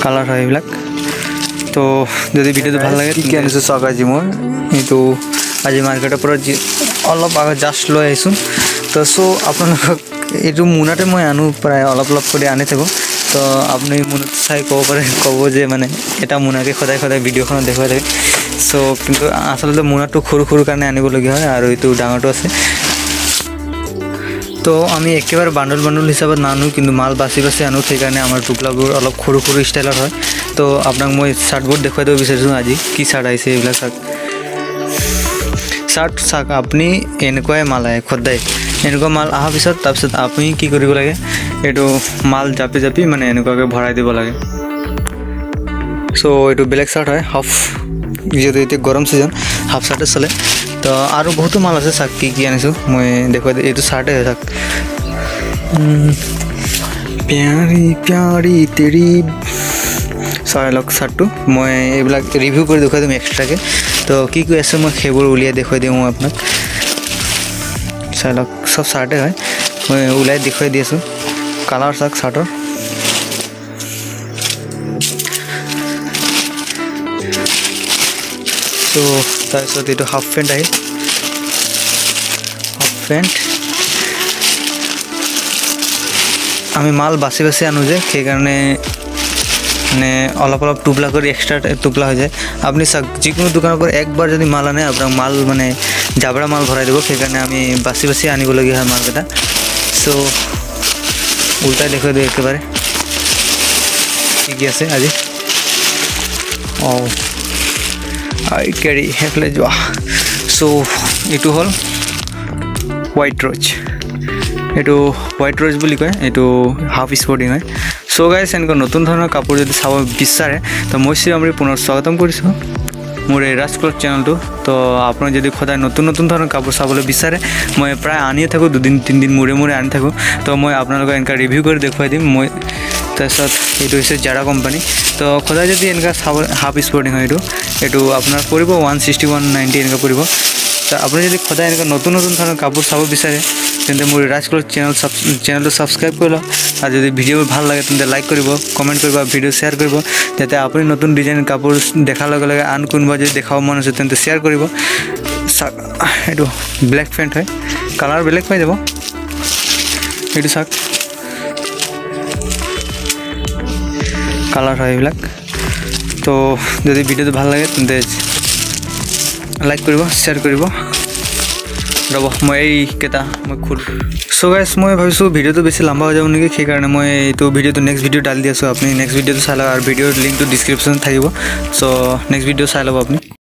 colour হয় এইবিলাক তো যদি ভিডিঅ'টো ভাল লাগে কি আনিছোঁ চাওক আজি মই এইটো আজি মাৰ্কেটৰ পৰা অলপ আগত জাষ্ট লৈ আহিছোঁ তো চ' আপোনালোকক এইটো মোনাতে মই আনো প্ৰায় অলপ কৰি আনি থাকোঁ তো আপুনি মোনাত চাই ক'ব যে মানে এটা মোনাকে সদায় ভিডিঅ'খনত দেখুৱাই থাকে চ' কিন্তু আচলতে মোনাটো সৰু কাৰণে আনিবলগীয়া হয় আৰু এইটো ডাঙৰটো আছে তো আমি একেবাৰে বান্ডল হিচাপত নানো কিন্তু মাল বাছি আনো সেইকাৰণে আমাৰ টুকলাবোৰ অলপ সৰু ষ্টাইলৰ হয় তো আপোনাক মই চাৰ্টবোৰ দেখুৱাই দিব বিচাৰিছোঁ আজি কি চাৰ্ট আহিছে এইবিলাক চাৰ্ট আপুনি এনেকুৱাই মাল আহে সদায় এনেকুৱা মাল অহাৰ পিছত তাৰপিছত আপুনি কি কৰিব লাগে এইটো মাল জাপি মানে এনেকুৱাকৈ ভৰাই দিব লাগে চ' এইটো বেলেগ চাৰ্ট হয় হাফ যিহেতু এতিয়া গৰম ছিজন হাফ চাৰ্টে চলে তো আৰু বহুতো মাল আছে চাওক কি আনিছোঁ মই দেখুৱাই এইটো চাৰ্টে হয় চাওক প্যাৰি তেৰি চাই লওক চাৰ্টটো মই এইবিলাক ৰিভিউ কৰি দেখুৱাই দিম এক্সট্ৰাকৈ তো কি আছে মই সেইবোৰ উলিয়াই দেখুৱাই দিওঁ মই আপোনাক চাই লওক চব চাৰ্টে হয় মই ওলাই দেখুৱাই দি আছোঁ কালাৰ চাওক চাৰ্টৰ তো তাৰপিছত এইটো হাফ পেণ্ট আহিল হাফ পেণ্ট আমি মাল বাছি আনো যে সেইকাৰণে মানে অলপ টুপলা কৰি এক্সট্ৰা টুপলা হৈ যায় আপুনি চাওক যিকোনো দোকানৰ পৰা একবাৰ যদি মাল আনে আপোনাক মাল মানে জাবৰা মাল ভৰাই দিব সেইকাৰণে আমি বাছি আনিবলগীয়া হয় মালকেইটা চ' উল্টাই দেখুৱাই দিওঁ একেবাৰে কি আছে আজি আই কেৰি সেইফালে যোৱা চ' এইটো হ'ল হোৱাইট ৰ'জ বুলি কয় এইটো হাফ স্পৰ্টিং হয় চ' গাইছ এনেকুৱা নতুন ধৰণৰ কাপোৰ যদি চাব বিচাৰে তো মই শ্ৰীৰামৰি পুনৰ স্বাগতম কৰিছোঁ মোৰ এই ৰাজ ক্লথ চেনেলটো তো আপুনি যদি সদায় নতুন ধৰণৰ কাপোৰ চাবলৈ বিচাৰে মই প্ৰায় আনিয়ে থাকোঁ 2-3 দিন মূৰে আনি থাকোঁ তো মই আপোনালোকক এনেকুৱা ৰিভিউ কৰি দেখুৱাই দিম মই তাৰপিছত এইটো হৈছে জাৰা কোম্পানী তো সদায় যদি এনেকুৱা চাব হাফ স্পৰ্টিং হয় এইটো আপোনাৰ পৰিব 160-190 এনেকুৱা পৰিব তো আপুনি যদি সদায় এনেকুৱা নতুন ধৰণৰ কাপোৰ চাব বিচাৰে তেন্তে মোৰ ৰাজ ক্লথ চেনেলটো ছাবস্ক্ৰাইব কৰি লওক আৰু যদি ভিডিঅ'বোৰ ভাল লাগে তেন্তে লাইক কৰিব কমেণ্ট কৰিব ভিডিঅ' শ্বেয়াৰ কৰিব যাতে আপুনি নতুন ডিজাইন কাপোৰ দেখাৰ লগে আন কোনোবা যদি দেখাব মন আছে তেন্তে শ্বেয়াৰ কৰিব এইটো ব্লেক পেণ্ট হয় কালাৰ বেলেগ পাই যাব এইটো চাওক কালাৰ হয় এইবিলাক তো যদি ভিডিঅ'টো ভাল লাগে তেন্তে লাইক কৰিব শ্বেয়াৰ কৰিব ৰ'ব মই এইকেইটা মই চ' গাইছ মই ভাবিছোঁ ভিডিঅ'টো বেছি লম্বা হৈ যাব নেকি সেইকাৰণে মই এইটো ভিডিঅ'টো নেক্সট ভিডিঅ' ডালি দি আছোঁ আপুনি নেক্সট ভিডিঅ'টো চাই লওক আৰু ভিডিঅ'ৰ লিংকটো ডিছক্ৰিপশ্যনত থাকিব চ' নেক্সট ভিডিঅ' চাই ল'ব আপুনি